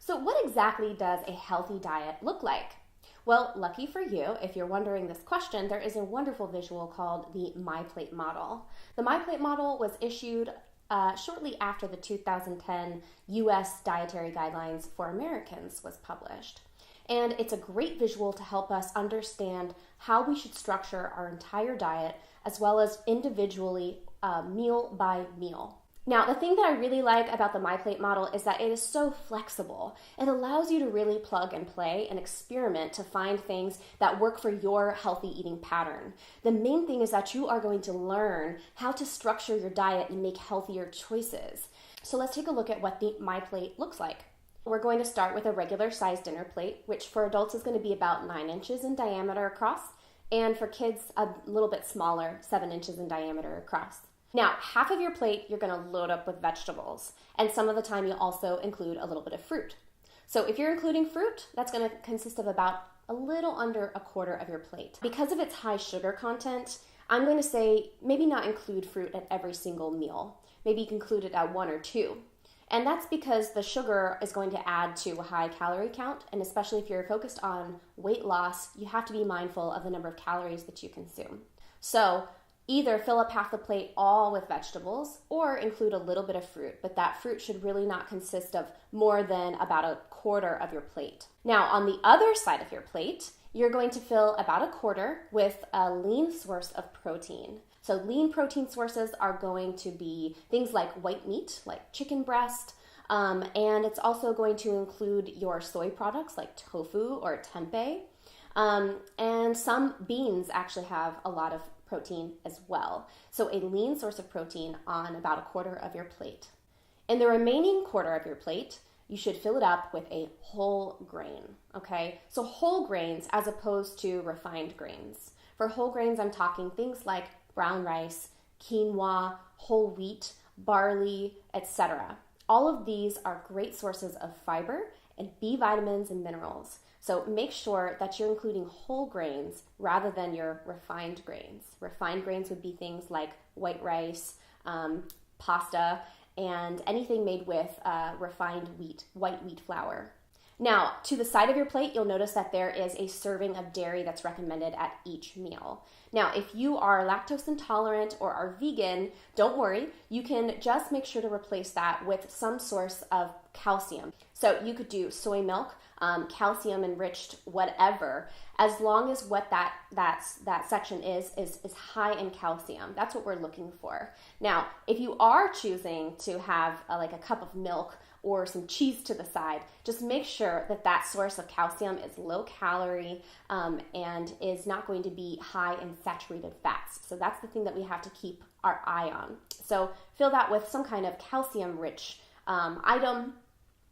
So what exactly does a healthy diet look like? Well, lucky for you, if you're wondering this question, there is a wonderful visual called the MyPlate Model. The MyPlate Model was issued shortly after the 2010 US Dietary Guidelines for Americans was published. And it's a great visual to help us understand how we should structure our entire diet as well as individually meal by meal. Now, the thing that I really like about the MyPlate model is that it is so flexible. It allows you to really plug and play and experiment to find things that work for your healthy eating pattern. The main thing is that you are going to learn how to structure your diet and make healthier choices. So let's take a look at what the MyPlate looks like. We're going to start with a regular size dinner plate, which for adults is going to be about 9 inches in diameter across, and for kids a little bit smaller, 7 inches in diameter across. Now, half of your plate you're going to load up with vegetables, and some of the time you'll also include a little bit of fruit. So if you're including fruit, that's going to consist of about a little under a quarter of your plate. Because of its high sugar content, I'm going to say maybe not include fruit at every single meal. Maybe you can include it at 1 or 2. And that's because the sugar is going to add to a high calorie count, and especially if you're focused on weight loss, you have to be mindful of the number of calories that you consume. So either fill up half the plate all with vegetables or include a little bit of fruit, but that fruit should really not consist of more than about a quarter of your plate. Now, on the other side of your plate, you're going to fill about a quarter with a lean source of protein. So lean protein sources are going to be things like white meat, like chicken breast, and it's also going to include your soy products like tofu or tempeh, and some beans actually have a lot of protein as well. So a lean source of protein on about a quarter of your plate. In the remaining quarter of your plate, you should fill it up with a whole grain, okay? So whole grains as opposed to refined grains. For whole grains, I'm talking things like brown rice, quinoa, whole wheat, barley, etc. All of these are great sources of fiber and B vitamins and minerals. So make sure that you're including whole grains rather than your refined grains. Refined grains would be things like white rice, pasta, and anything made with refined white wheat flour. Now, to the side of your plate, you'll notice that there is a serving of dairy that's recommended at each meal. Now, if you are lactose intolerant or are vegan, don't worry. You can just make sure to replace that with some source of calcium. So you could do soy milk, calcium enriched whatever, as long as what that section is high in calcium. That's what we're looking for. Now, if you are choosing to have like a cup of milk or some cheese to the side, just make sure that that source of calcium is low calorie and is not going to be high in saturated fats. So that's the thing that we have to keep our eye on. So fill that with some kind of calcium rich item,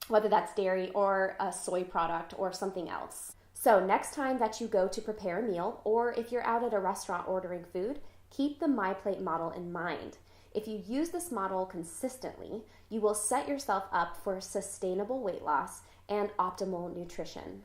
whether that's dairy or a soy product or something else. So next time that you go to prepare a meal, or if you're out at a restaurant ordering food, keep the MyPlate model in mind. If you use this model consistently, you will set yourself up for sustainable weight loss and optimal nutrition.